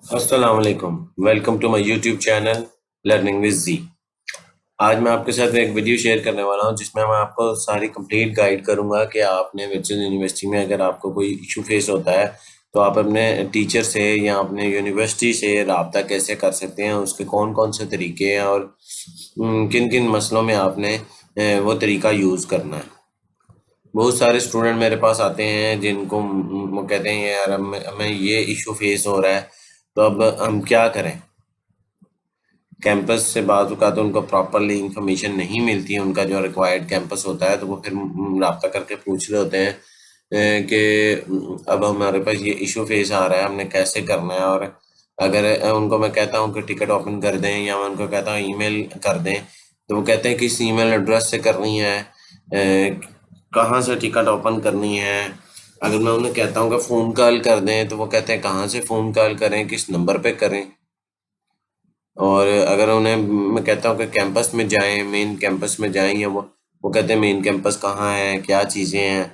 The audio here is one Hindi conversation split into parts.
अस्सलाम वालेकुम। Welcome to my YouTube channel learning with G. आज मैं आपके साथ एक वीडियो शेयर करने वाला हूं जिसमें मैं आपको सारी कंप्लीट गाइड करूंगा कि आपने वर्चुअल यूनिवर्सिटी में अगर आपको कोई इशू फेस होता है तो आप अपने टीचर से या अपने यूनिवर्सिटी से रब्ता कैसे कर सकते हैं, उसके कौन कौन से तरीके हैं और किन किन मसलों में आपने वो तरीका यूज़ करना है। बहुत सारे स्टूडेंट मेरे पास आते हैं जिनको वो कहते हैं यार हमें ये इशू फेस हो रहा है, तो अब हम क्या करें। कैंपस से बाज़ औक़ात उनको प्रॉपरली इंफॉर्मेशन नहीं मिलती है, उनका जो रिक्वायर्ड कैंपस होता है, तो वो फिर रब्ता करके पूछ रहे होते हैं कि अब हमारे पास ये इशू फेस आ रहा है, हमने कैसे करना है। और अगर उनको मैं कहता हूँ कि टिकट ओपन कर दें या मैं उनको कहता हूँ ईमेल कर दें, तो वो कहते हैं किस ईमेल एड्रेस से करनी है, कहाँ से टिकट ओपन करनी है। अगर मैं उन्हें कहता हूँ कि फ़ोन कॉल कर दें, तो वो कहते हैं कहाँ से फ़ोन कॉल करें, किस नंबर पे करें। और अगर उन्हें मैं कहता हूँ कि कैंपस में जाएं, मेन कैंपस में जाएं, या वो कहते हैं मेन कैंपस कहाँ है, क्या चीज़ें हैं।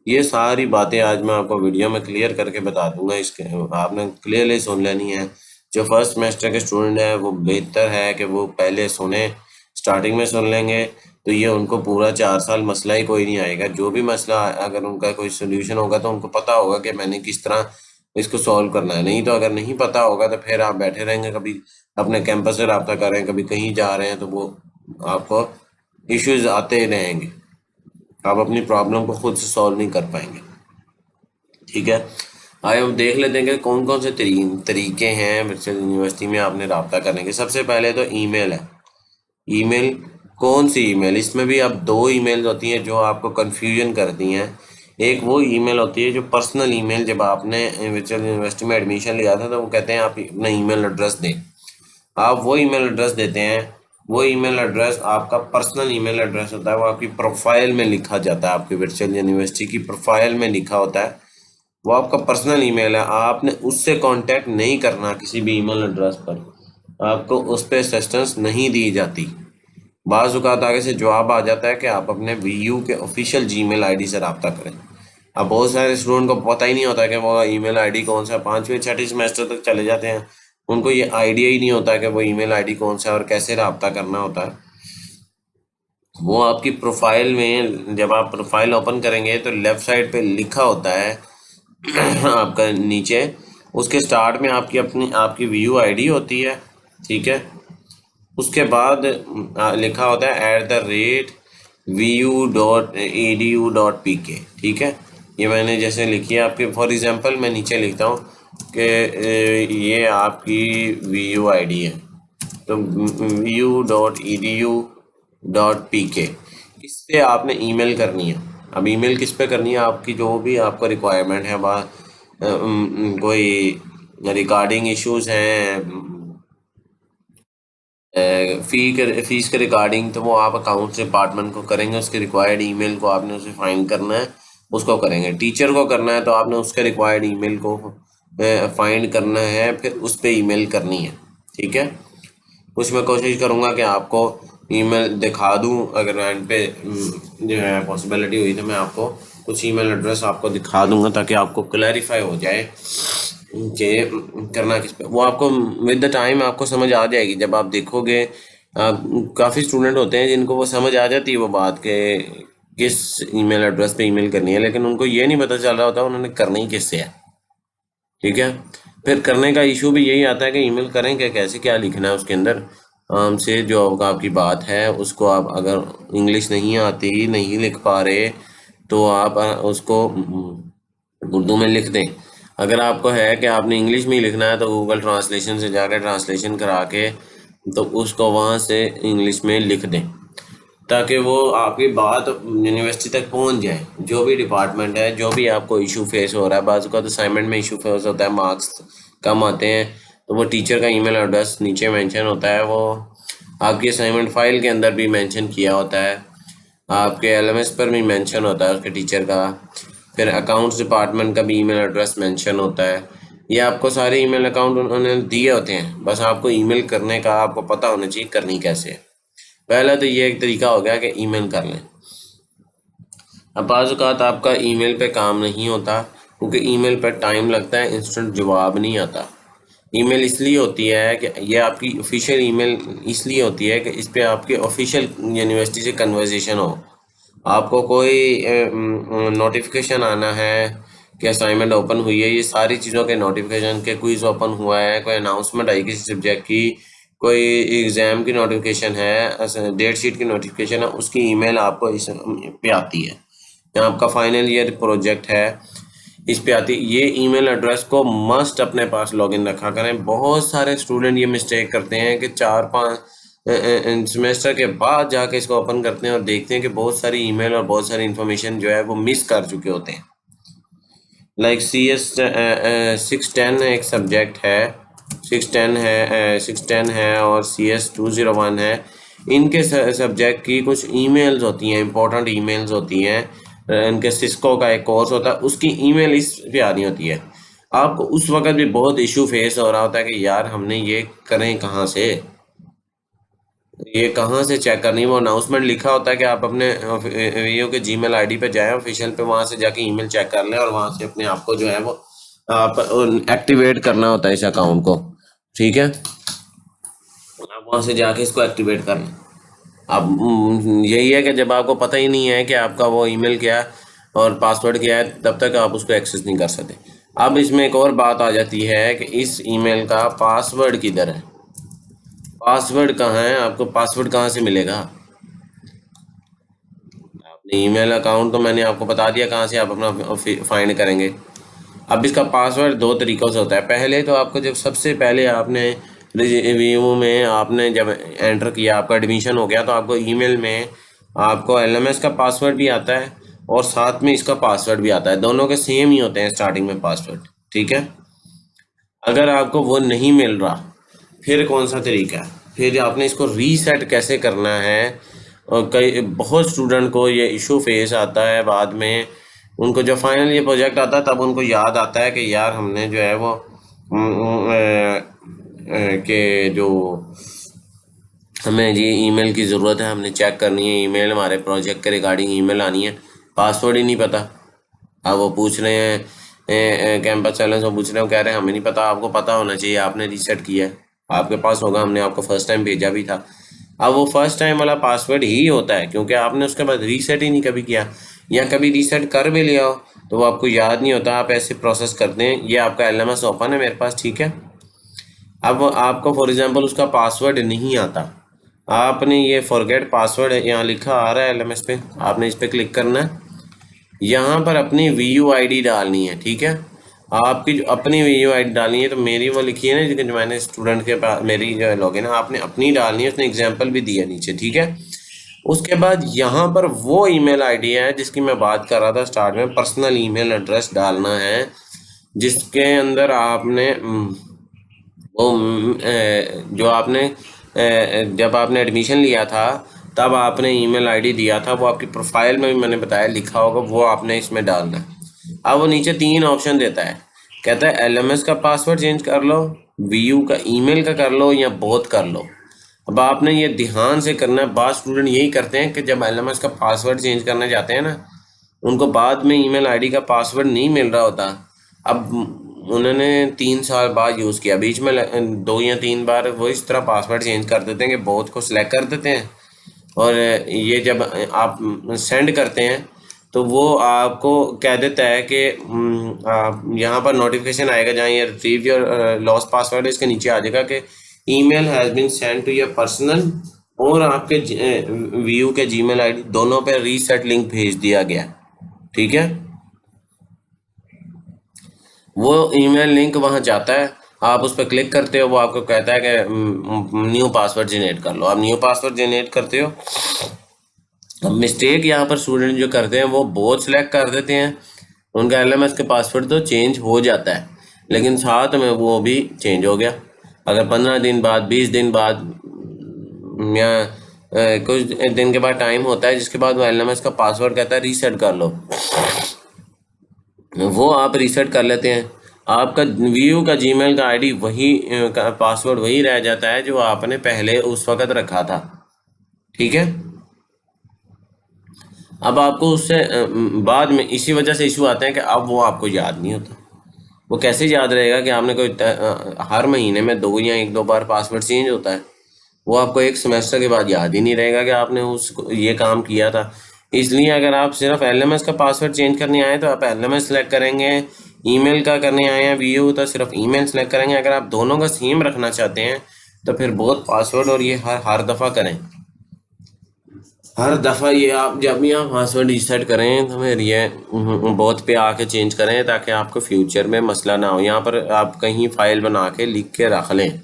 ये सारी बातें आज मैं आपको वीडियो में क्लियर करके बता दूंगा। इसके आपने क्लियरली सुन लेनी है। जो फर्स्ट सेमेस्टर के स्टूडेंट हैं वो बेहतर है कि वो पहले सुने, स्टार्टिंग में सुन लेंगे तो ये उनको पूरा 4 साल मसला ही कोई नहीं आएगा। जो भी मसला अगर उनका कोई सोल्यूशन होगा तो उनको पता होगा कि मैंने किस तरह इसको सॉल्व करना है। नहीं तो अगर नहीं पता होगा तो फिर आप बैठे रहेंगे, कभी अपने कैंपस से रब्ता कर रहे हैं, कभी कहीं जा रहे हैं, तो वो आपको इश्यूज आते ही रहेंगे। आप अपनी प्रॉब्लम को खुद से सॉल्व नहीं कर पाएंगे। ठीक है, आइए हम देख लेते हैं कि कौन कौन से तरीके हैं वर्चुअल यूनिवर्सिटी में आपने रब्ता करने के। सबसे पहले तो ईमेल है। ईमेल, कौन सी ईमेल? इसमें भी अब दो ईमेल होती हैं जो आपको कंफ्यूजन करती हैं। एक वो ईमेल होती है जो पर्सनल ईमेल, जब आपने वर्चुअल यूनिवर्सिटी में एडमिशन लिया था तो वो कहते हैं आप अपना ईमेल एड्रेस दें। आप वो ईमेल एड्रेस देते हैं। वो ईमेल एड्रेस आपका पर्सनल ईमेल एड्रेस होता है, वो आपकी प्रोफाइल में लिखा जाता है, आपकी वर्चुअल यूनिवर्सिटी की प्रोफाइल में लिखा होता है। वो आपका पर्सनल ईमेल है, आपने उससे कांटेक्ट नहीं करना किसी भी ईमेल एड्रेस पर। आपको उस पर असिस्टेंस नहीं दी जाती। बाज़ औक़ात आगे से जवाब आ जाता है कि आप अपने वीयू के ऑफिशियल जीमेल आईडी से रब्ता करें। अब बहुत सारे स्टूडेंट को पता ही नहीं होता कि वो ईमेल आईडी कौन सा है। 5वीं 6वीं सेमेस्टर तक चले जाते हैं, उनको ये आइडिया ही नहीं होता कि वो ईमेल आईडी कौन सा है और कैसे रब्ता करना होता है। वो आपकी प्रोफाइल में, जब आप प्रोफाइल ओपन करेंगे तो लेफ़्ट साइड पे लिखा होता है आपका नीचे, उसके स्टार्ट में आपकी वीयू आईडी होती है। ठीक है, उसके बाद लिखा होता है @vu.edu.pk। ठीक है, ये मैंने जैसे लिखी है आपके, फॉर एग्जांपल मैं नीचे लिखता हूँ कि ये आपकी वीयू आईडी है, तो vu.edu.pk, इससे आपने ईमेल करनी है। अब ईमेल किस पे करनी है? आपकी जो भी आपको रिक्वायरमेंट है, कोई रिगार्डिंग इश्यूज हैं, फीस के रिगार्डिंग, तो वो आप अकाउंट्स डिपार्टमेंट को करेंगे। उसके रिक्वायर्ड ईमेल को आपने उसे फाइंड करना है, उसको करेंगे। टीचर को करना है तो आपने उसके रिक्वायर्ड ईमेल को फाइंड करना है, फिर उस पर ईमेल करनी है। ठीक है, कुछ मैं कोशिश करूँगा कि आपको ईमेल दिखा दूँ, अगर एंड पे जो है पॉसिबिलिटी हुई तो मैं आपको कुछ ईमेल एड्रेस आपको दिखा दूंगा ताकि आपको क्लैरिफाई हो जाए कि करना किस पे। वो आपको विद द टाइम आपको समझ आ जाएगी जब आप देखोगे। काफ़ी स्टूडेंट होते हैं जिनको वो समझ आ जाती है वो बात के किस ईमेल एड्रेस पे ईमेल करनी है, लेकिन उनको ये नहीं पता चल रहा होता उन्होंने करनी किससे है। ठीक है, फिर करने का इशू भी यही आता है कि ईमेल करें क्या, कैसे क्या लिखना है उसके अंदर। आम से जो आपकी बात है उसको आप अगर इंग्लिश नहीं आती, नहीं लिख पा रहे, तो आप उसको उर्दू में लिख दें। अगर आपको है कि आपने इंग्लिश में ही लिखना है तो गूगल ट्रांसलेशन से जाकर ट्रांसलेशन करा के तो उसको वहाँ से इंग्लिश में लिख दें, ताकि वो आपकी बात यूनिवर्सिटी तक पहुंच जाए। जो भी डिपार्टमेंट है, जो भी आपको इशू फेस हो रहा है, बाज़ का तो असाइनमेंट में इशू फेस होता है, मार्क्स कम आते हैं, तो वो टीचर का ईमेल एड्रेस नीचे मेंशन होता है, वो आपकी असाइनमेंट फाइल के अंदर भी मेंशन किया होता है, आपके एलएमएस पर भी मेंशन होता है उसके टीचर का। फिर अकाउंट्स डिपार्टमेंट का भी ईमेल एड्रेस मेंशन होता है। ये आपको सारे ईमेल अकाउंट उन्होंने दिए होते हैं, बस आपको ईमेल करने का आपको पता होना चाहिए करनी कैसे है। पहला तो ये एक तरीका हो गया कि ईमेल कर लें। अब बाज़ औक़ात आपका ईमेल पे काम नहीं होता क्योंकि ईमेल पर टाइम लगता है, इंस्टेंट जवाब नहीं आता। ईमेल इसलिए होती है कि ये आपकी ऑफिशियल ईमेल इसलिए होती है कि इस पे आपके ऑफिशियल यूनिवर्सिटी से कन्वर्सेशन हो, आपको कोई नोटिफिकेशन आना है कि असाइनमेंट ओपन हुई है, ये सारी चीज़ों के नोटिफिकेशन के, क्विज ओपन हुआ है, कोई अनाउंसमेंट आई किसी सब्जेक्ट की, कोई एग्ज़ाम की नोटिफिकेशन है, डेट शीट की नोटिफिकेशन है, उसकी ईमेल आपको इस पे आती है। या आपका फाइनल ईयर प्रोजेक्ट है, इस पे आती है। ये ईमेल एड्रेस को मस्ट अपने पास लॉगिन रखा करें। बहुत सारे स्टूडेंट ये मिस्टेक करते हैं कि 4-5 सेमेस्टर के बाद जाके इसको ओपन करते हैं और देखते हैं कि बहुत सारी ईमेल और बहुत सारी इंफॉर्मेशन जो है वो मिस कर चुके होते हैं। लाइक CS 610 एक सब्जेक्ट है, 610 है और CS 201 है। इनके सब्जेक्ट की कुछ ईमेल्स होती हैं, इंपॉर्टेंट ईमेल्स होती हैं। इनके सिस्को का एक कोर्स होता है, उसकी ईमेल इस पे आनी होती है। आपको उस वक्त भी बहुत इशू फेस हो रहा होता है कि यार हमने ये करें कहाँ से, ये कहाँ से चेक करनी है। वो अनाउंसमेंट लिखा होता है कि आप अपने वीओ के जीमेल आईडी पे जाएं ऑफिशियल पे, वहां से जाके ईमेल चेक कर लें और वहां से अपने आप को जो है वो आप एक्टिवेट करना होता है इस अकाउंट को। ठीक है, आप वहां से जाके इसको एक्टिवेट कर लें। अब यही है कि जब आपको पता ही नहीं है कि आपका वो ईमेल क्या है और पासवर्ड क्या है, तब तक आप उसको एक्सेस नहीं कर सकते। अब इसमें एक और बात आ जाती है कि इस ईमेल का पासवर्ड किधर है, पासवर्ड कहाँ है, आपको पासवर्ड कहाँ से मिलेगा। आपने ईमेल अकाउंट तो मैंने आपको बता दिया कहाँ से आप अपना फाइंड करेंगे। अब इसका पासवर्ड दो तरीक़ों से होता है। पहले तो आपको जब सबसे पहले आपने रिव्यू में आपने जब एंटर किया, आपका एडमिशन हो गया, तो आपको ईमेल में आपको LMS का पासवर्ड भी आता है और साथ में इसका पासवर्ड भी आता है। दोनों के सेम ही होते हैं स्टार्टिंग में पासवर्ड। ठीक है, अगर आपको वो नहीं मिल रहा, फिर कौन सा तरीका है, फिर आपने इसको रीसेट कैसे करना है। और कई बहुत स्टूडेंट को ये इशू फेस आता है बाद में, उनको जब फाइनल ये प्रोजेक्ट आता है तब उनको याद आता है कि यार हमने जो है वो कि जो हमें जी ईमेल की ज़रूरत है, हमने चेक करनी है ईमेल, हमारे प्रोजेक्ट के रिगार्डिंग ईमेल आनी है, पासवर्ड ही नहीं पता। अब वो पूछ रहे हैं कैंपस वाले से, पूछ रहे हैं, वो कह रहे हैं हमें नहीं पता। आपको पता होना चाहिए, आपने रीसेट किया है, आपके पास होगा, हमने आपको फर्स्ट टाइम भेजा भी था। अब वो फर्स्ट टाइम वाला पासवर्ड ही होता है क्योंकि आपने उसके बाद रीसेट ही नहीं कभी किया, या कभी रीसेट कर भी लिया हो तो वो आपको याद नहीं होता। आप ऐसे प्रोसेस करते हैं। ये आपका LMS ओपन है मेरे पास, ठीक है। अब आपको फॉर एग्जांपल उसका पासवर्ड नहीं आता, आपने ये फॉरगेट पासवर्ड यहाँ लिखा आ रहा है LMS पे, आपने इस पर क्लिक करना है। यहाँ पर अपनी VUID डालनी है, ठीक है। आपकी जो अपनी VUID डालनी है, तो मेरी वो लिखी है ना जो मैंने स्टूडेंट के पास मेरी जो लॉगिन है, आपने अपनी डालनी है, उसने एग्जाम्पल भी दिया नीचे, ठीक है। उसके बाद यहाँ पर वो ईमेल आईडी है जिसकी मैं बात कर रहा था स्टार्ट में, पर्सनल ईमेल एड्रेस डालना है, जिसके अंदर आपने वो जो आपने जब आपने एडमिशन लिया था तब आपने ईमेल आईडी दिया था, वो आपकी प्रोफाइल में भी मैंने बताया लिखा होगा, वो आपने इसमें डालना है। अब वो नीचे 3 ऑप्शन देता है, कहता है LMS का पासवर्ड चेंज कर लो, VU का ईमेल का कर लो, या बोथ कर लो। अब आपने ये ध्यान से करना है। बाद स्टूडेंट यही करते हैं कि जब LMS का पासवर्ड चेंज करने जाते हैं ना, उनको बाद में ईमेल आईडी का पासवर्ड नहीं मिल रहा होता। अब उन्होंने 3 साल बाद यूज़ किया, बीच में 2 या 3 बार वो इस तरह पासवर्ड चेंज कर देते हैं कि बोथ को सिलेक्ट कर देते हैं, और ये जब आप सेंड करते हैं तो वो आपको कह देता है कि आप यहाँ पर नोटिफिकेशन आएगा जहाँ ये रिट्रीव योर लॉस्ट पासवर्ड है, इसके नीचे आ जाएगा कि email has been send to your personal और आपके VU के जीमेल आईडी दोनों पे रीसेट लिंक भेज दिया गया, ठीक है। वो ईमेल लिंक वहाँ जाता है, आप उस पर क्लिक करते हो, वो आपको कहता है कि न्यू पासवर्ड जनरेट कर लो। आप न्यू पासवर्ड जनरेट करते हो। अब मिस्टेक यहाँ पर स्टूडेंट जो करते हैं वो बहुत सिलेक्ट कर देते हैं, उनका LMS के पासवर्ड तो चेंज हो जाता है लेकिन साथ में वो भी चेंज हो गया। अगर 15 दिन बाद, 20 दिन बाद, या कुछ दिन के बाद टाइम होता है जिसके बाद वो LMS का पासवर्ड कहता है रीसेट कर लो, वो आप रीसेट कर लेते हैं। आपका VU का जीमेल का आईडी वही का पासवर्ड वही रह जाता है जो आपने पहले उस वक्त रखा था, ठीक है। अब आपको उससे बाद में इसी वजह से इशू आते हैं कि अब वो आपको याद नहीं होता। वो कैसे याद रहेगा कि आपने कोई हर महीने में 2 या 1-2 बार पासवर्ड चेंज होता है, वो आपको एक सेमेस्टर के बाद याद ही नहीं रहेगा कि आपने उस ये काम किया था। इसलिए अगर आप सिर्फ एलएमएस का पासवर्ड चेंज करने आए तो आप एलएमएस सेलेक्ट करेंगे, ईमेल का करने आए हैं वीयू तो सिर्फ ईमेल सेलेक्ट करेंगे। अगर आप दोनों का सेम रखना चाहते हैं तो फिर बहुत पासवर्ड और ये हर दफ़ा करें। हर दफ़ा ये आप जब भी आप पासवर्ड रीसेट करें तो फिर ये बहुत पे आके चेंज करें ताकि आपको फ्यूचर में मसला ना हो। यहाँ पर आप कहीं फाइल बना के लिख के रख लें,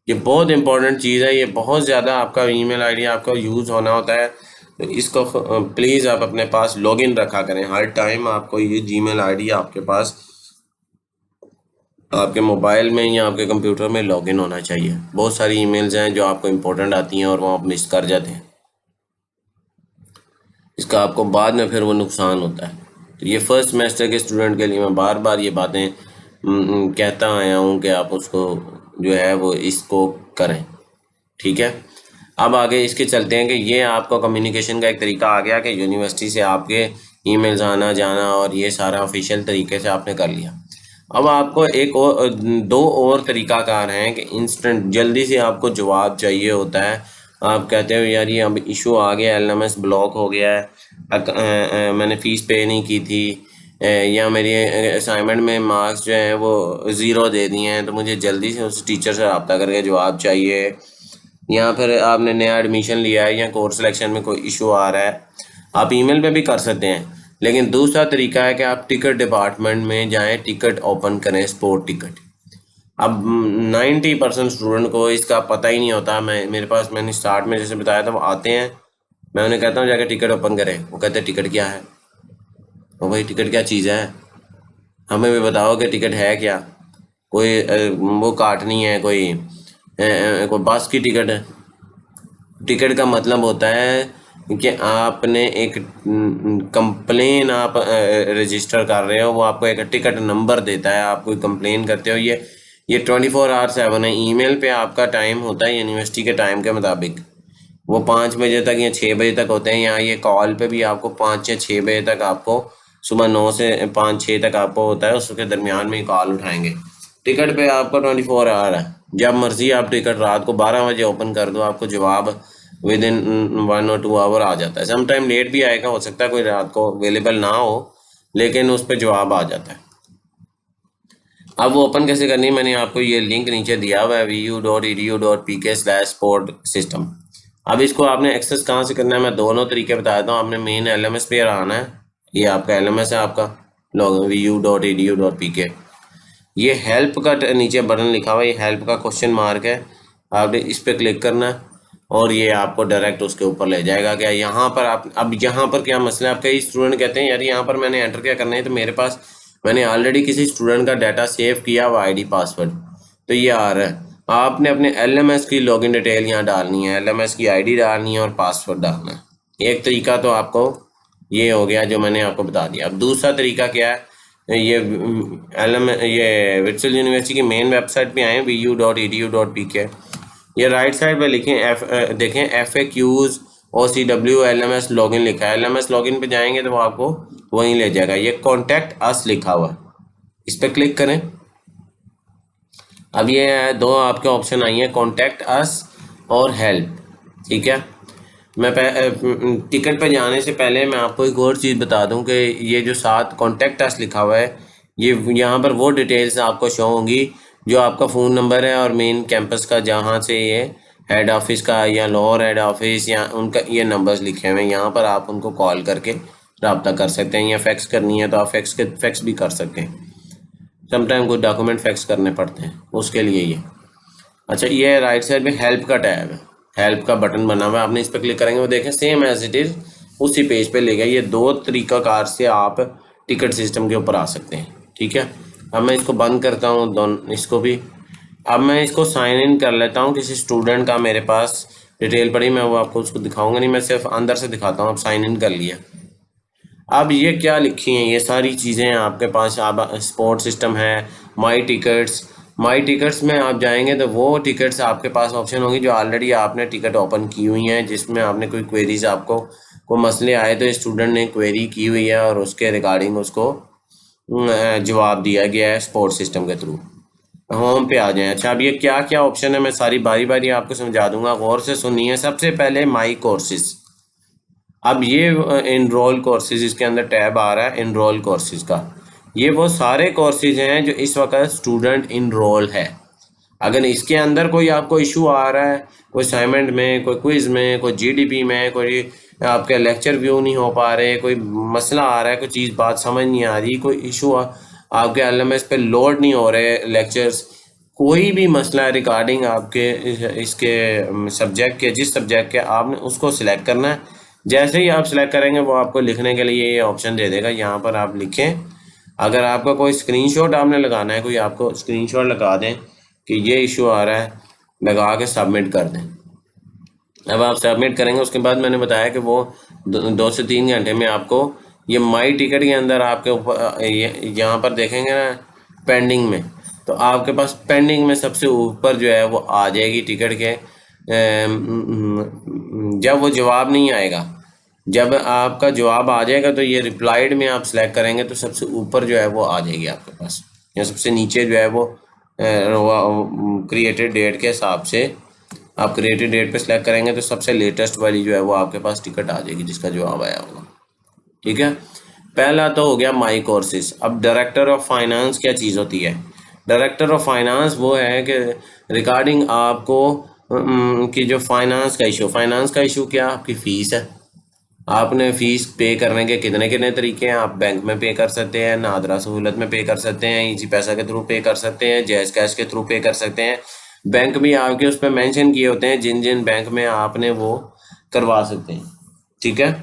ये बहुत इंपॉर्टेंट चीज़ है। ये बहुत ज़्यादा आपका ईमेल आईडी आपका यूज़ होना होता है, तो इसको प्लीज़ आप अपने पास लॉगिन रखा करें। हर टाइम आपको ये जीमेल आईडी आपके पास आपके मोबाइल में या आपके कंप्यूटर में लॉगिन होना चाहिए। बहुत सारी ईमेल्स हैं जो आपको इम्पोर्टेंट आती हैं और वो आप मिस कर जाते हैं, इसका आपको बाद में फिर वो नुकसान होता है। तो ये फर्स्ट सेमेस्टर के स्टूडेंट के लिए मैं बार बार ये बातें कहता आया हूँ कि आप उसको जो है वो इसको करें, ठीक है। अब आगे इसके चलते हैं कि ये आपका कम्युनिकेशन का एक तरीका आ गया कि यूनिवर्सिटी से आपके ईमेल्स आना जाना और ये सारा ऑफिशियल तरीके से आपने कर लिया। अब आपको एक और 2 और तरीकाकार हैं कि इंस्टेंट जल्दी से आपको जवाब चाहिए होता है। आप कहते हो यार ये अब इशू आ गया, एलएमएस ब्लॉक हो गया है, मैंने फ़ीस पे नहीं की थी, या मेरी असाइनमेंट में मार्क्स जो हैं वो 0 दे दिए हैं, तो मुझे जल्दी से उस टीचर से रब्ता करके जवाब चाहिए। या फिर आपने नया एडमिशन लिया है या कोर्स सिलेक्शन में कोई इशू आ रहा है, आप ईमेल पे भी कर सकते हैं। लेकिन दूसरा तरीका है कि आप टिकट डिपार्टमेंट में जाएं, टिकट ओपन करें, स्पोर्ट टिकट। अब 90% स्टूडेंट को इसका पता ही नहीं होता। मैंने स्टार्ट में जैसे बताया था, वो आते हैं, मैं उन्हें कहता हूँ जाकर टिकट ओपन करें, वो कहते हैं टिकट क्या है। वो भाई टिकट क्या चीज़ है, हमें भी बताओ कि टिकट है क्या। कोई वो काटनी है, कोई बस की टिकट है। टिकट का मतलब होता है कि आपने एक कंप्लेन आप रजिस्टर कर रहे हो, वो आपको एक टिकट नंबर देता है, आप कोई कंप्लेन करते हो। ये 24/7 है। ईमेल पे आपका टाइम होता है यूनिवर्सिटी के टाइम के मुताबिक, वो 5 बजे तक या 6 बजे तक होते हैं। यहाँ ये कॉल पे भी आपको 5 या 6 बजे तक, आपको सुबह 9 से 5-6 तक आपको होता है, उसके दरमियान में ही कॉल उठाएंगे। टिकट पे आपको 24 आवर है, जब मर्जी आप टिकट रात को 12 बजे ओपन कर दो, आपको जवाब विद इन 1 और 2 आवर आ जाता है। समटाइम लेट भी आएगा, हो सकता है कोई रात को अवेलेबल ना हो, लेकिन उस पर जवाब आ जाता है। अब वो ओपन कैसे करनी है, मैंने आपको ये लिंक नीचे दिया हुआ है vu.edu.pk/sport system। अब इसको आपने एक्सेस कहाँ से करना है, मैं दोनों तरीके बता देता हूँ। आपने मेन एलएमएस पे आना है, ये आपका एलएमएस है, आपका लॉग vu.edu.pk। ये हेल्प का नीचे बटन लिखा हुआ है, ये हेल्प का क्वेश्चन मार्क है, आपने इस पर क्लिक करना है और ये आपको डायरेक्ट उसके ऊपर ले जाएगा। क्या यहाँ पर आप, अब यहाँ पर क्या मसला है, आप कई स्टूडेंट कहते हैं यार यहाँ पर मैंने एंटर क्या करना है, तो मेरे पास मैंने ऑलरेडी किसी स्टूडेंट का डाटा सेव किया हुआ आईडी पासवर्ड, तो ये आ रहा है। आपने अपने एलएमएस की लॉगिन डिटेल यहाँ डालनी है, एलएमएस की आईडी डालनी है और पासवर्ड डालना है। एक तरीका तो आपको ये हो गया जो मैंने आपको बता दिया। अब दूसरा तरीका क्या है, ये वर्चुअल यूनिवर्सिटी की मेन वेबसाइट पे आए vu.edu.pk। ये राइट साइड पे लिखें देखें FAQs OCW LMS लॉगिन लिखा है। LMS लॉगिन पे जाएंगे तो वो आपको वहीं ले जाएगा। ये कॉन्टैक्ट अस लिखा हुआ है, इस पर क्लिक करें। अब ये 2 आपके ऑप्शन आई हैं, कॉन्टैक्ट अस और हेल्प, ठीक है। मैं टिकट पर जाने से पहले मैं आपको एक और चीज़ बता दूं कि ये जो साथ कॉन्टैक्ट अस लिखा हुआ है, ये यहाँ पर वो डिटेल्स आपको शो होंगी जो आपका फ़ोन नंबर है और मेन कैंपस का, जहाँ से ये हेड ऑफिस का या लाहौर हेड ऑफिस या उनका ये नंबर्स लिखे हुए हैं। यहाँ पर आप उनको कॉल करके रब्ता कर सकते हैं, या फैक्स करनी है तो आप फैक्स भी कर सकते हैं। समटाइम कुछ डॉक्यूमेंट फैक्स करने पड़ते हैं, उसके लिए ये। अच्छा, ये राइट साइड में हेल्प का टैब है, हेल्प का बटन बना हुआ है, आपने इस पर क्लिक करेंगे वो देखें सेम एज इट इज़ उसी पेज पे ले गया। ये 2 तरीकाकार से आप टिकट सिस्टम के ऊपर आ सकते हैं, ठीक है। अब मैं इसको बंद करता हूँ दोनों इसको भी। अब मैं इसको साइन इन कर लेता हूँ, किसी स्टूडेंट का मेरे पास डिटेल पड़ी, मैं वो आपको उसको दिखाऊंगा नहीं, मैं सिर्फ अंदर से दिखाता हूँ। अब साइन इन कर लिया। अब ये क्या लिखी हैं ये सारी चीज़ें आपके पास, आप स्पोर्ट सिस्टम है, माई टिकट्स में आप जाएंगे तो वो टिकट्स आपके पास ऑप्शन होंगी जो ऑलरेडी आपने टिकट ओपन की हुई हैं, जिसमें आपने कोई क्वेरीज, आपको कोई मसले आए तो स्टूडेंट ने क्वेरी की हुई है और उसके रिगार्डिंग उसको जवाब दिया गया है सपोर्ट सिस्टम के थ्रू। होम पे आ जाएं। अच्छा, अब ये क्या क्या ऑप्शन है मैं सारी बारी बारी आपको समझा दूंगा, गौर से सुनिए। सबसे पहले माई कोर्सेज। अब ये इनरोल कोर्सेज, इसके अंदर टैब आ रहा है इनरोल कोर्सेज का। ये वो सारे कोर्सेज हैं जो इस वक्त स्टूडेंट इनरोल है। अगर इसके अंदर कोई आपको इशू आ रहा है, कोई असाइनमेंट में, कोई क्विज में, कोई जीडीपी में, कोई आपके लेक्चर व्यू नहीं हो पा रहे, कोई मसला आ रहा है, कोई चीज़ बात समझ नहीं आ रही, कोई इशू आपके एलएमएस पे लोड नहीं हो रहे लेक्चर्स, कोई भी मसला रिगार्डिंग आपके इसके सब्जेक्ट के, जिस सब्जेक्ट के, आपने उसको सिलेक्ट करना है। जैसे ही आप सिलेक्ट करेंगे वो आपको लिखने के लिए ये ऑप्शन दे देगा, यहाँ पर आप लिखें। अगर आपका कोई स्क्रीनशॉट आपने लगाना है, कोई आपको स्क्रीनशॉट लगा दें कि ये इशू आ रहा है, लगा के सबमिट कर दें। अब आप सबमिट करेंगे, उसके बाद मैंने बताया कि वो 2 से 3 घंटे में आपको ये माई टिकट के अंदर आपके ऊपर यहाँ पर देखेंगे ना पेंडिंग में, तो आपके पास पेंडिंग में सबसे ऊपर जो है वो आ जाएगी टिकट के। जब वो जवाब नहीं आएगा, जब आपका जवाब आ जाएगा तो ये रिप्लाइड में आप सेलेक्ट करेंगे तो सबसे ऊपर जो है वो आ जाएगी आपके पास, या सबसे नीचे जो है वो क्रिएटेड डेट के हिसाब से आप क्रिएटेड डेट पे सिलेक्ट करेंगे तो सबसे लेटेस्ट वाली जो है वो आपके पास टिकट आ जाएगी जिसका जवाब आया होगा। ठीक है, पहला तो हो गया माई कोर्सेज। अब डायरेक्टर ऑफ फाइनेंस क्या चीज़ होती है? डायरेक्टर ऑफ फाइनेंस वो है कि रिगार्डिंग आपको कि जो फाइनेंस का इशू क्या, आपकी फ़ीस है। आपने फ़ीस पे करने के कितने कितने तरीके हैं। आप बैंक में पे कर सकते हैं, नादरा सहूलत में पे कर सकते हैं, इजी पैसा के थ्रू पे कर सकते हैं, जैज़ कैश के थ्रू पे कर सकते हैं। बैंक भी आपके उस पर मेंशन किए होते हैं जिन जिन बैंक में आपने वो करवा सकते हैं। ठीक है,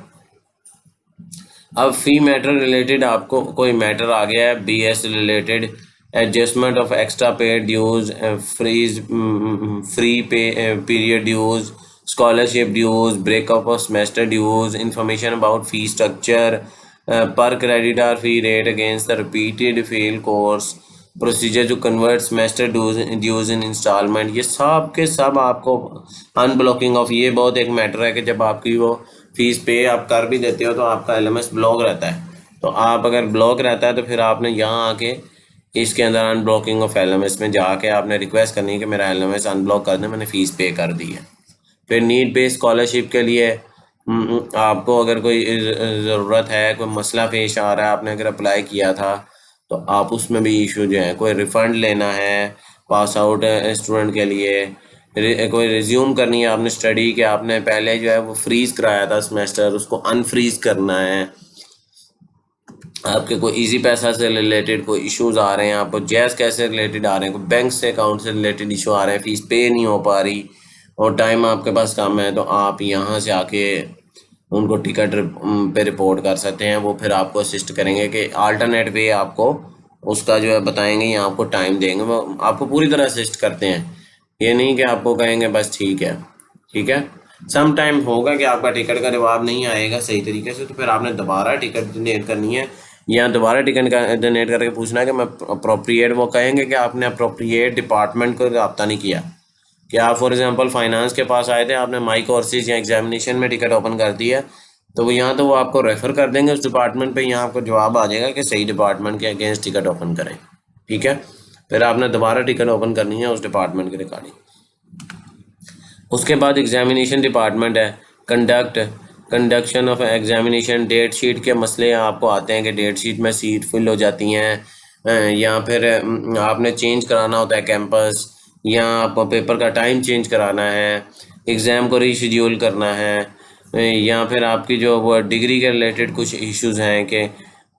अब फी मैटर रिलेटेड आपको कोई मैटर आ गया है, BS related, adjustment of extra paid dues, freeze free pay period dues, scholarship dues, breakup of semester dues, information about fee structure, per credit or fee rate against the repeated fail course, procedure to convert semester dues in installment, ये सब के सब आपको अनब्लॉकिंग ऑफ, ये बहुत एक मैटर है कि जब आपकी वो फीस पे आप कर भी देते हो तो आपका एलएमएस ब्लॉक रहता है। तो आप अगर ब्लॉक रहता है तो फिर आपने यहाँ आके इसके अंदर अनब्लॉकिंग ऑफ एलएमएस में जाके आपने रिक्वेस्ट करनी है कि मेरा एलएमएस अनब्लॉक कर दें, मैंने फ़ीस पे कर दी है। फिर नीड बेस्ड स्कॉलरशिप के लिए आपको अगर कोई ज़रूरत है, कोई मसला पेश आ रहा है, आपने अगर अप्लाई किया था तो आप उसमें भी इशू जो है, कोई रिफ़ंड लेना है पास आउट स्टूडेंट के लिए, कोई रिज्यूम करनी है आपने स्टडी के, आपने पहले जो है वो फ्रीज़ कराया था सेमेस्टर, उसको अनफ्रीज़ करना है, आपके कोई इजी पैसा से रिलेटेड कोई इश्यूज आ रहे हैं, आपको जैज़ कैसे रिलेटेड आ रहे हैं, कोई बैंक से अकाउंट से रिलेटेड इशू आ रहे हैं, फीस पे नहीं हो पा रही और टाइम आपके पास कम है, तो आप यहाँ से आके उनको टिकट पे रिपोर्ट कर सकते हैं। वो फिर आपको असिस्ट करेंगे कि अल्टरनेट वे आपको उसका जो है बताएंगे या आपको टाइम देंगे, वो आपको पूरी तरह असिस्ट करते हैं। ये नहीं कि आपको कहेंगे बस ठीक है। ठीक है, सम टाइम होगा कि आपका टिकट का जवाब नहीं आएगा सही तरीके से, तो फिर आपने दोबारा टिकट जनरेट करनी है या दोबारा टिकट जनरेट करके पूछना है कि मैं अप्रोप्रिएट, वो कहेंगे कि आपने अप्रोप्रिएट डिपार्टमेंट को रब्ता नहीं किया। कि आप फॉर एग्जांपल फाइनेंस के पास आए थे, आपने माई कोर्सेज या एग्जामिनेशन में टिकट ओपन कर दी है, तो वो यहाँ तो वो आपको रेफ़र कर देंगे उस डिपार्टमेंट पे, यहाँ आपको जवाब आ जाएगा कि सही डिपार्टमेंट के अगेंस्ट टिकट ओपन करें। ठीक है, फिर आपने दोबारा टिकट ओपन करनी है उस डिपार्टमेंट के रिगार्डिंग। उसके बाद एग्जामिनेशन डिपार्टमेंट है, conduction of examination, date sheet के मसले आपको आते हैं कि डेट शीट में सीट फिल हो जाती हैं या फिर आपने चेंज कराना होता है कैंपस, या आपको पेपर का टाइम चेंज कराना है, एग्ज़ाम को रीशेड्यूल करना है, या फिर आपकी जो वो डिग्री के रिलेटेड कुछ इश्यूज़ हैं कि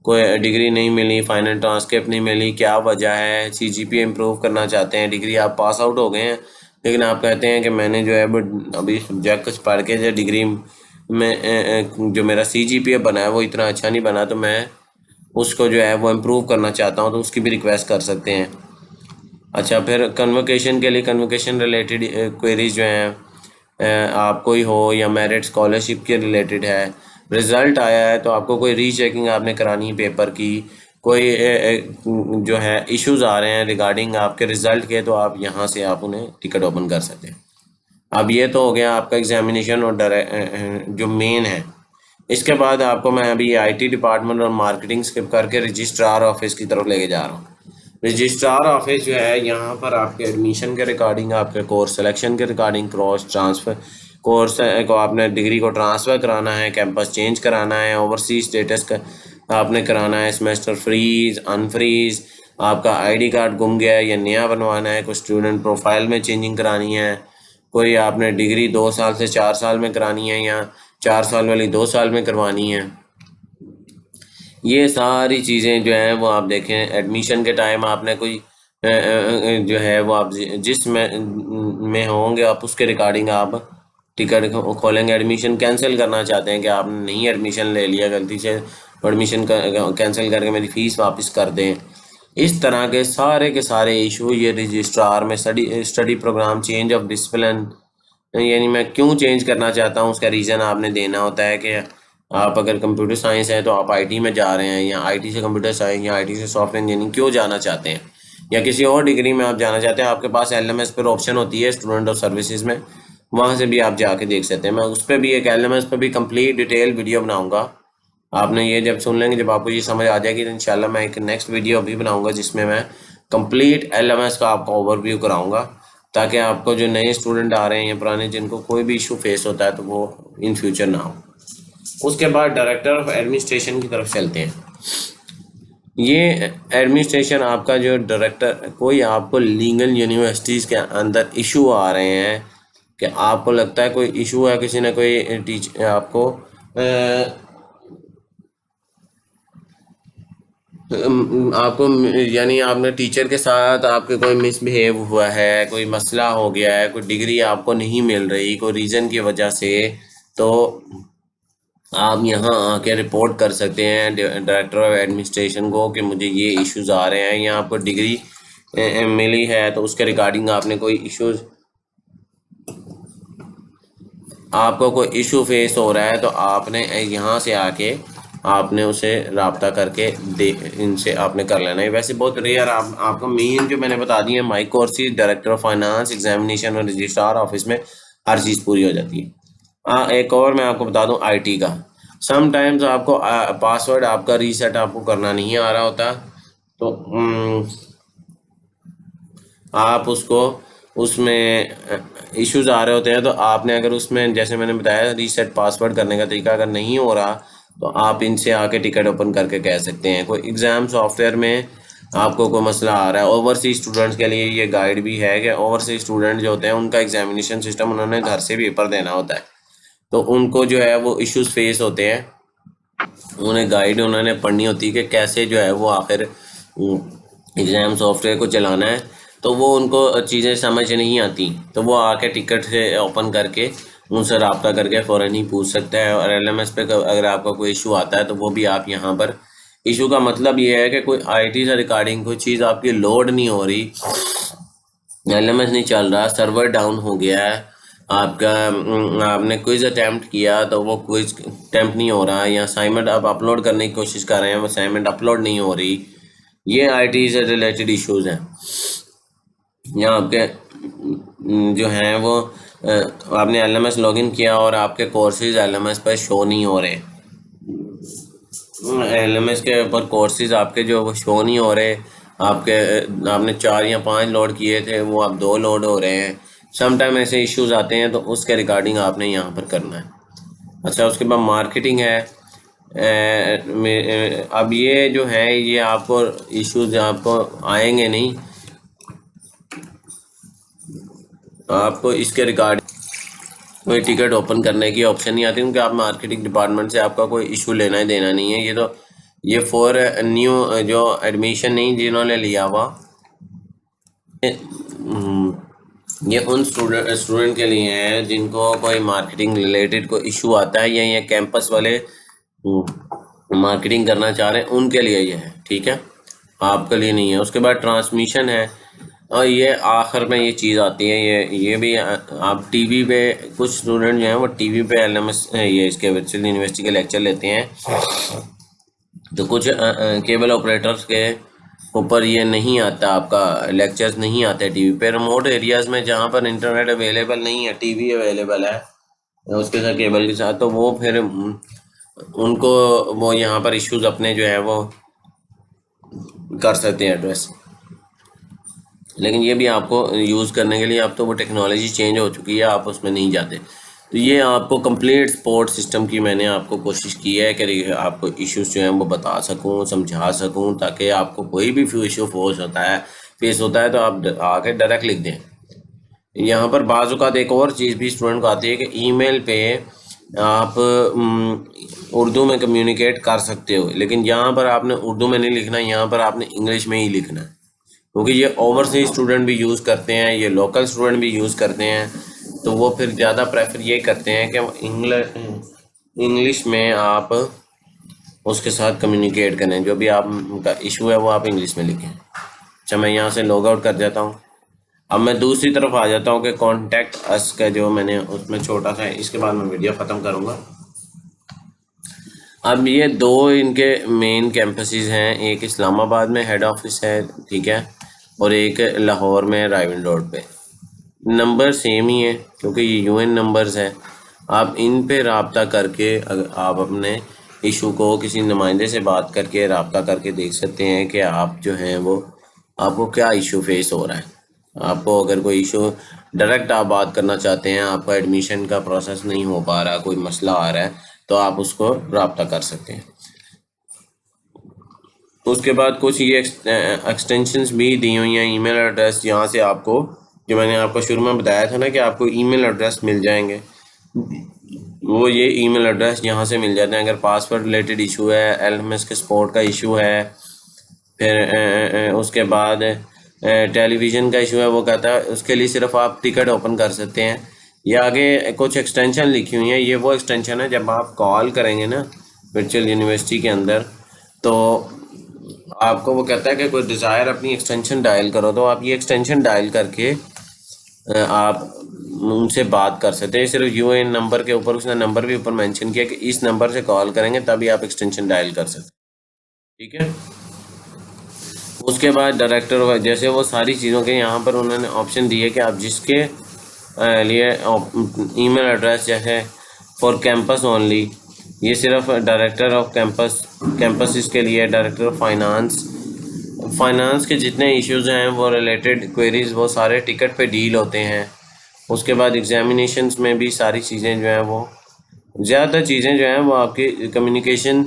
कोई डिग्री नहीं मिली, फाइनल ट्रांसक्रिप्ट नहीं मिली, क्या वजह है, सीजीपीए इम्प्रूव करना चाहते हैं, डिग्री आप पास आउट हो गए हैं लेकिन आप कहते हैं कि मैंने जो है वो अभी सब्जेक्ट कुछ पढ़ के जो डिग्री में जो मेरा सीजीपीए बना है वो इतना अच्छा नहीं बना, तो मैं उसको जो है वो इम्प्रूव करना चाहता हूँ, तो उसकी भी रिक्वेस्ट कर सकते हैं। अच्छा, फिर कन्वोकेशन के लिए कन्वोकेशन रिलेटेड क्वेरीज जो हैं आपको ही हो या मेरिट स्कॉलरशिप के रिलेटेड है, रिज़ल्ट आया है तो आपको कोई रीचेकिंग आपने करानी है पेपर की, कोई जो है इश्यूज आ रहे हैं रिगार्डिंग आपके रिज़ल्ट के, तो आप यहाँ से आप उन्हें टिकट ओपन कर सकते हैं। अब ये तो हो गया आपका एग्जामिनेशन और जो मेन है, इसके बाद आपको मैं अभी आईटी डिपार्टमेंट और मार्केटिंग स्किप करके रजिस्ट्रार ऑफिस की तरफ लेके जा रहा हूँ। रजिस्ट्रार ऑफिस जो है, यहाँ पर आपके एडमिशन के रिगार्डिंग, आपके कोर्स सिलेक्शन के रिगार्डिंग, क्रॉस ट्रांसफ़र कोर्स को आपने डिग्री को ट्रांसफ़र कराना है, कैंपस चेंज कराना है, ओवरसीज स्टेटस का आपने कराना है, सेमेस्टर फ्रीज अनफ्रीज, आपका आईडी कार्ड गुम गया है या नया बनवाना है, कोई स्टूडेंट प्रोफाइल में चेंजिंग करानी है, कोई आपने डिग्री 2 साल से 4 साल में करानी है या 4 साल वाली 2 साल में करवानी है। ये सारी चीज़ें जो हैं वो आप देखें, एडमिशन के टाइम आपने कोई जो है वो आप जिस में होंगे आप उसके रिगार्डिंग आप टिकट खोलेंगे। एडमिशन कैंसिल करना चाहते हैं कि आपने नहीं एडमिशन ले लिया, गलती से एडमिशन कैंसिल करके मेरी फ़ीस वापस कर दें। इस तरह के सारे इशू ये रजिस्ट्रार में study programme change of discipline, यानी मैं क्यों चेंज करना चाहता हूँ उसका रीज़न आपने देना होता है कि आप अगर कंप्यूटर साइंस है तो आप आईटी में जा रहे हैं, या आईटी से कंप्यूटर साइंस या आईटी से सॉफ्टवेयर इंजीनियरिंग क्यों जाना चाहते हैं, या किसी और डिग्री में आप जाना चाहते हैं। आपके पास एलएमएस पर ऑप्शन होती है स्टूडेंट और सर्विसेज में, वहाँ से भी आप जाके देख सकते हैं। मैं उस पर भी एक एलएमएस पर भी कंप्लीट डिटेल वीडियो बनाऊँगा। आपने ये जब सुन लेंगे, जब आपको ये समझ आ जाएगी, तो इंशाल्लाह मैं एक नेक्स्ट वीडियो भी बनाऊँगा जिसमें मैं कंप्लीट एलएमएस का आपको ओवरव्यू कराऊँगा, ताकि आपको जो नए स्टूडेंट आ रहे हैं या पुराने जिनको कोई भी इशू फेस होता है तो वो इन फ्यूचर ना हो। उसके बाद डायरेक्टर ऑफ एडमिनिस्ट्रेशन की तरफ चलते हैं। ये एडमिनिस्ट्रेशन आपका जो डायरेक्टर, कोई आपको लीगल यूनिवर्सिटीज़ के अंदर इशू आ रहे हैं कि आपको लगता है कोई इशू है, किसी ने कोई आपको आपको यानी आपने टीचर के साथ आपके कोई मिसबिहेव हुआ है, कोई मसला हो गया है, कोई डिग्री आपको नहीं मिल रही कोई रीज़न की वजह से, तो आप यहाँ आके रिपोर्ट कर सकते हैं डायरेक्टर ऑफ एडमिनिस्ट्रेशन को कि मुझे ये इश्यूज आ रहे हैं, या आपको डिग्री मिली है तो उसके रिगार्डिंग आपने कोई इश्यूज, आपको कोई इशू फेस हो रहा है तो आपने यहाँ से आके आपने उसे राब्ता करके इनसे आपने कर लेना है। वैसे बहुत रेयर आपको मेन जो मैंने बता दी है, my courses, director of finance, examination और रजिस्ट्रार ऑफिस में हर चीज़ पूरी हो जाती है। एक और मैं आपको बता दूं आईटी का, समटाइम्स आपको पासवर्ड आपका रीसेट आपको करना नहीं आ रहा होता, तो आप उसको उसमें इश्यूज आ रहे होते हैं, तो आपने अगर उसमें जैसे मैंने बताया रीसेट पासवर्ड करने का तरीका अगर नहीं हो रहा तो आप इनसे आके टिकट ओपन करके कह सकते हैं। कोई एग्ज़ाम सॉफ्टवेयर में आपको कोई मसला आ रहा है, ओवरसीज स्टूडेंट्स के लिए ये गाइड भी है कि ओवरसीज स्टूडेंट जो होते हैं उनका एग्जामिनेशन सिस्टम उन्होंने घर से पेपर देना होता है, तो उनको जो है वो इश्यूज फेस होते हैं, उन्हें गाइड उन्होंने पढ़नी होती है कि कैसे जो है वो आखिर एग्ज़ाम सॉफ्टवेयर को चलाना है, तो वो उनको चीज़ें समझ नहीं आती, तो वो आके टिकट से ओपन करके उनसे रब्ता करके फ़ौरन ही पूछ सकता है। और एलएमएस पे अगर आपका कोई इशू आता है तो वो भी आप यहाँ पर, इशू का मतलब ये है कि कोई आईटी से रिगार्डिंग कोई चीज़ आपकी लोड नहीं हो रही, एलएमएस नहीं चल रहा, सर्वर डाउन हो गया है आपका, आपने क्विज अटैम्प्ट किया तो वो क्विज अटैम्प्ट नहीं हो रहा, या असाइनमेंट आप अपलोड करने की कोशिश कर रहे हैं वो असाइनमेंट अपलोड नहीं हो रही, ये आईटी से रिलेटेड इश्यूज हैं। या आपके जो हैं वो आपने एलएमएस लॉगिन किया और आपके कोर्सेज एलएमएस पर शो नहीं हो रहे, एलएमएस के ऊपर कोर्सेज आपके जो वो शो नहीं हो रहे, आपके आपने 4 या 5 लोड किए थे वो अब 2 लोड हो रहे हैं। समटाइम ऐसे इश्यूज आते हैं, तो उसके रिगार्डिंग आपने यहाँ पर करना है। अच्छा, उसके बाद मार्केटिंग है। अब ये जो है ये आपको इश्यूज आपको आएंगे नहीं, आपको इसके रिगार्डिंग कोई टिकट ओपन करने की ऑप्शन नहीं आती, क्योंकि आप मार्केटिंग डिपार्टमेंट से आपका कोई इशू लेना ही देना नहीं है। ये तो ये फॉर न्यू जो एडमिशन नहीं जिन्होंने लिया हुआ, ये उन स्टूडेंट के लिए है जिनको कोई मार्केटिंग रिलेटेड कोई इशू आता है, या ये कैंपस वाले मार्केटिंग करना चाह रहे हैं उनके लिए ये है, ठीक है, आपके लिए नहीं है। उसके बाद ट्रांसमिशन है, और ये आखिर में ये चीज़ आती है, ये भी आप टीवी पे, कुछ स्टूडेंट जो हैं वो टीवी पे एलएमएस ये इसके वर्चुअल यूनिवर्सिटी के लेक्चर लेते हैं, तो कुछ केबल ऑपरेटर्स के ऊपर ये नहीं आता, आपका लेक्चर्स नहीं आते टीवी पे। रिमोट एरियाज़ में जहाँ पर इंटरनेट अवेलेबल नहीं है, टीवी अवेलेबल है उसके साथ केबल के साथ, तो वो फिर उनको वो यहाँ पर इश्यूज अपने जो है वो कर सकते हैं एड्रेस। लेकिन ये भी आपको यूज़ करने के लिए, अब तो वो टेक्नोलॉजी चेंज हो चुकी है, आप उसमें नहीं जाते। तो ये आपको कंप्लीट सपोर्ट सिस्टम की मैंने आपको कोशिश की है कि आपको इश्यूज जो हैं वो बता सकूं, समझा सकूं, ताकि आपको कोई भी इशू फेस होता है तो आप आके डायरेक्ट लिख दें। यहाँ पर बाज़ एक और चीज़ भी स्टूडेंट को आती है कि ईमेल पे आप उर्दू में कम्युनिकेट कर सकते हो, लेकिन यहाँ पर आपने उर्दू में नहीं लिखना, यहाँ पर आपने इंग्लिश में ही लिखना है, क्योंकि ये ओवरसीज स्टूडेंट भी यूज़ करते हैं, ये लोकल स्टूडेंट भी यूज़ करते हैं। तो वो फिर ज़्यादा प्रेफर ये करते हैं कि इंग्लिश में आप उसके साथ कम्युनिकेट करें, जो भी आपका इशू है वो आप इंग्लिश में लिखें। अच्छा, मैं यहाँ से लॉग आउट कर जाता हूँ। अब मैं दूसरी तरफ आ जाता हूँ कि कॉन्टैक्ट अस का जो मैंने उसमें छोटा सा है, इसके बाद मैं वीडियो ख़त्म करूँगा। अब ये दो इनके मेन कैंपसेस हैं, एक इस्लामाबाद में हेड ऑफिस है, ठीक है, और एक लाहौर में राइवल रोड पे। नंबर सेम ही है क्योंकि ये यूएन नंबर्स है। आप इन पे रब्ता करके आप अपने इशू को किसी नुमाइंदे से बात करके रब्ता करके देख सकते हैं कि आप जो हैं वो आपको क्या इशू फेस हो रहा है। आपको अगर कोई इशू डायरेक्ट आप बात करना चाहते हैं, आपका एडमिशन का प्रोसेस नहीं हो पा रहा, कोई मसला आ रहा है, तो आप उसको रब्ता कर सकते हैं। उसके बाद कुछ ये एक्सटेंशंस भी दी हुई हैं, ईमेल एड्रेस, यहाँ से आपको, जो मैंने आपको शुरू में बताया था ना कि आपको ईमेल एड्रेस मिल जाएंगे, वो ये ईमेल एड्रेस यहाँ से मिल जाते हैं। अगर पासवर्ड रिलेटेड इशू है, एलएमएस के सपोर्ट का इशू है, फिर उसके बाद टेलीविज़न का इशू है, वो कहता है उसके लिए सिर्फ आप टिकट ओपन कर सकते हैं। ये आगे कुछ एक्सटेंशन लिखी हुई हैं, ये वो एक्सटेंशन है जब आप कॉल करेंगे ना वर्चुअल यूनिवर्सिटी के अंदर, तो आपको वो कहता है कि कोई डिज़ायर अपनी एक्सटेंशन डायल करो, तो आप ये एक्सटेंशन डायल करके आप उनसे बात कर सकते हैं। सिर्फ यूएएन नंबर के ऊपर उसने नंबर भी ऊपर मेंशन किया कि इस नंबर से कॉल करेंगे तभी आप एक्सटेंशन डायल कर सकते हैं, ठीक है। उसके बाद डायरेक्टर जैसे वो सारी चीज़ों के यहाँ पर उन्होंने ऑप्शन दिए कि आप जिसके लिए ईमेल एड्रेस जैसे फॉर कैंपस ओनली, ये सिर्फ डायरेक्टर ऑफ कैंपस के लिए, डायरेक्टर ऑफ फाइनेंस के जितने इश्यूज हैं वो रिलेटेड क्वेरीज वो सारे टिकट पे डील होते हैं। उसके बाद एग्जामिनेशंस में भी सारी चीज़ें जो हैं वो ज़्यादातर चीज़ें जो हैं वो आपकी कम्युनिकेशन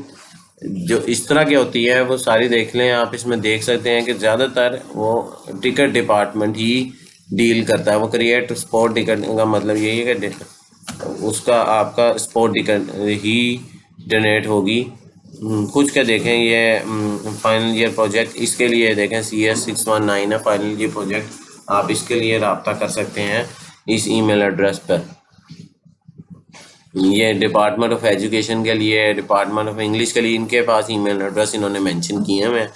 जो इस तरह की होती है वो सारी देख लें आप। इसमें देख सकते हैं कि ज़्यादातर वो टिकट डिपार्टमेंट ही डील करता है। वो क्रिएट स्पॉट टिकट का मतलब यही है कि उसका आपका स्पॉट टिकट ही जनरेट होगी। कुछ क्या देखें, ये फाइनल ईयर प्रोजेक्ट, इसके लिए देखें CS619 है फाइनल ईयर प्रोजेक्ट, आप इसके लिए रब्ता कर सकते हैं इस ईमेल एड्रेस पर। ये डिपार्टमेंट ऑफ एजुकेशन के लिए, डिपार्टमेंट ऑफ इंग्लिश के लिए इनके पास ईमेल एड्रेस इन्होंने मेंशन किए हैं।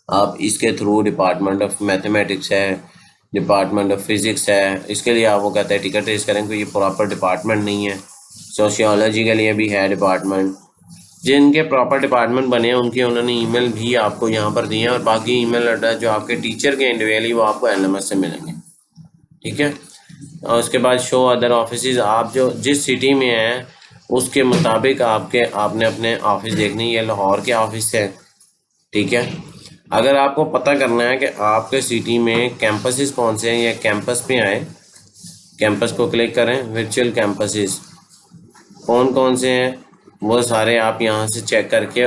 आप इसके थ्रू डिपार्टमेंट ऑफ मैथमेटिक्स है, डिपार्टमेंट ऑफ फिज़िक्स है, इसके लिए आप वो कहते हैं टिकट रेज करें, क्योंकि ये प्रॉपर डिपार्टमेंट नहीं है। सोशियोलॉजी के लिए भी है डिपार्टमेंट। जिनके प्रॉपर डिपार्टमेंट बने हैं उनके उन्होंने ईमेल भी आपको यहाँ पर दिए हैं, और बाकी ईमेल एड्रेस जो आपके टीचर के इंडिविजुअली वो आपको LMS से मिलेंगे, ठीक है। और उसके बाद शो अदर ऑफिस, आप जो जिस सिटी में हैं उसके मुताबिक आपने अपने ऑफिस देखनी है। लाहौर के ऑफिस है, ठीक है। अगर आपको पता करना है कि आपके सिटी में कैंपसेस कौन से हैं, या कैंपस पे आए, कैंपस को क्लिक करें, वर्चुअल कैंपसेस कौन कौन से हैं वो सारे आप यहाँ से चेक करके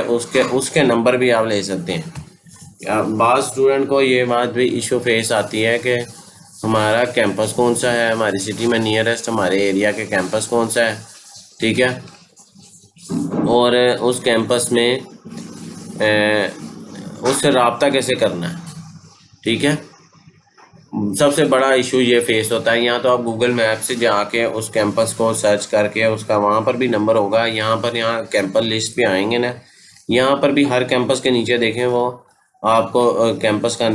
उसके नंबर भी आप ले सकते हैं। बाज़ स्टूडेंट को ये बात भी इशू फेस आती है कि हमारा कैंपस कौन सा है, हमारी सिटी में नियरेस्ट हमारे एरिया के कैंपस कौन सा है, ठीक है, और उस कैंपस में उससे रब्ता कैसे करना है, ठीक है। सबसे बड़ा इशू ये फेस होता है, यहाँ तो आप गूगल मैप से जाके उस कैंपस को सर्च करके उसका वहाँ पर भी नंबर होगा, यहाँ कैंपस लिस्ट पे आएंगे ना, यहाँ पर भी हर कैंपस के नीचे देखें वो आपको कैंपस का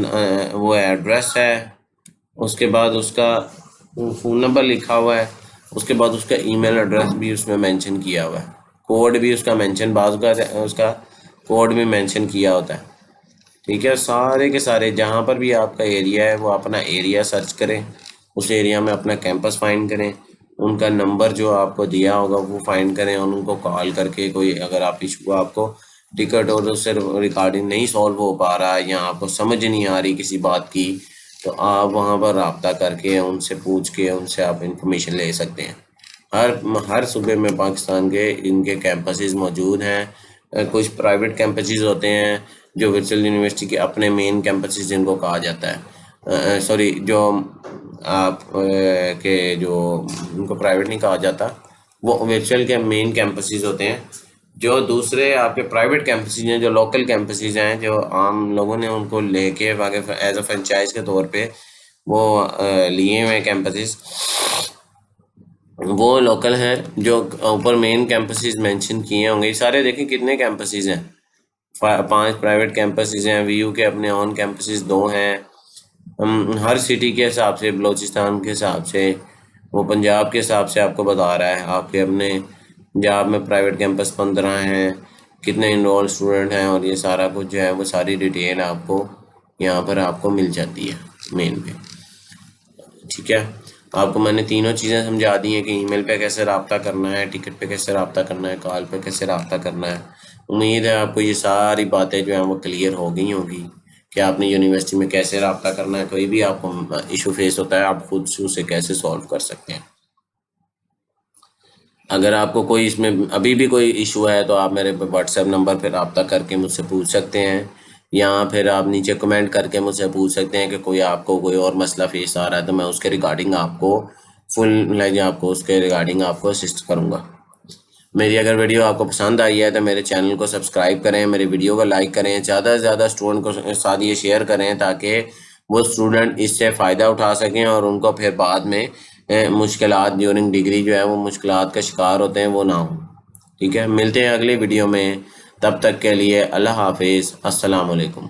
वो एड्रेस है, उसके बाद उसका फ़ोन नंबर लिखा हुआ है, उसके बाद उसका ईमेल एड्रेस भी उसमें मेंशन किया हुआ है, कोड भी उसका मेंशन, बाज़ का उसका कोड भी मेंशन किया होता है, ठीक है। सारे के सारे जहाँ पर भी आपका एरिया है वो अपना एरिया सर्च करें, उस एरिया में अपना कैंपस फाइंड करें, उनका नंबर जो आपको दिया होगा वो फाइंड करें और उनको कॉल करके कोई अगर आप इशू आपको टिकट और उससे रिकॉर्डिंग नहीं सॉल्व हो पा रहा है या आपको समझ नहीं आ रही किसी बात की, तो आप वहाँ पर रब्ता करके उनसे पूछ के उनसे आप इंफॉर्मेशन ले सकते हैं। हर सूबे में पाकिस्तान के इनके कैंपसेस मौजूद हैं। कुछ प्राइवेट कैंपसेस होते हैं जो वर्चुअल यूनिवर्सिटी के अपने मेन कैंपसेस जिनको कहा जाता है, सॉरी जो आप के जो उनको प्राइवेट नहीं कहा जाता, वो वर्चुअल के मेन कैंपसेस होते हैं। जो दूसरे आपके प्राइवेट कैंपसेस हैं, जो लोकल कैंपसेस हैं, जो आम लोगों ने उनको लेके एज अ फ्रेंचाइज के तौर पे वो लिए हुए कैंपसेस, वो लोकल हैं। जो ऊपर मेन कैंपसेस मेंशन किए होंगे, ये सारे देखें कितने कैंपसेस हैं, 5 प्राइवेट कैंपसेस हैं। वीयू के अपने ऑन कैंपसेस 2 हैं। हर सिटी के हिसाब से, बलोचिस्तान के हिसाब से, वो पंजाब के हिसाब से आपको बता रहा है। आपके अपने पंजाब में प्राइवेट कैंपस 15 हैं, कितने इनरोल स्टूडेंट हैं, और ये सारा कुछ जो है वो सारी डिटेल आपको यहाँ पर आपको मिल जाती है मेन पे। ठीक है, आपको मैंने तीनों चीज़ें समझा दी हैं कि ईमेल पे कैसे रब्ता करना है, टिकट पे कैसे रब्ता करना है, कॉल पे कैसे रब्ता करना है। उम्मीद है आपको ये सारी बातें जो हैं वो क्लियर हो गई होंगी कि आपने यूनिवर्सिटी में कैसे रब्ता करना है। कोई भी आपको इशू फेस होता है, आप खुद से उसे कैसे सॉल्व कर सकते हैं। अगर आपको कोई इसमें अभी भी कोई इशू है तो आप मेरे व्हाट्सएप नंबर पर रब्ता करके मुझसे पूछ सकते हैं, या फिर आप नीचे कमेंट करके मुझसे पूछ सकते हैं कि कोई आपको कोई और मसला फेस आ रहा है, तो मैं उसके रिगार्डिंग आपको असिस्ट करूँगा। मेरी अगर वीडियो आपको पसंद आई है तो मेरे चैनल को सब्सक्राइब करें, मेरे वीडियो को लाइक करें, ज़्यादा से ज़्यादा स्टूडेंट को साथ ये शेयर करें ताकि वो स्टूडेंट इससे फ़ायदा उठा सकें और उनको फिर बाद में मुश्किलात ड्यूरिंग डिग्री जो है वो मुश्किलात का शिकार होते हैं वो ना हो। ठीक है, मिलते हैं अगली वीडियो में, तब तक के लिए अल्लाह हाफिज़, अस्सलाम वालेकुम।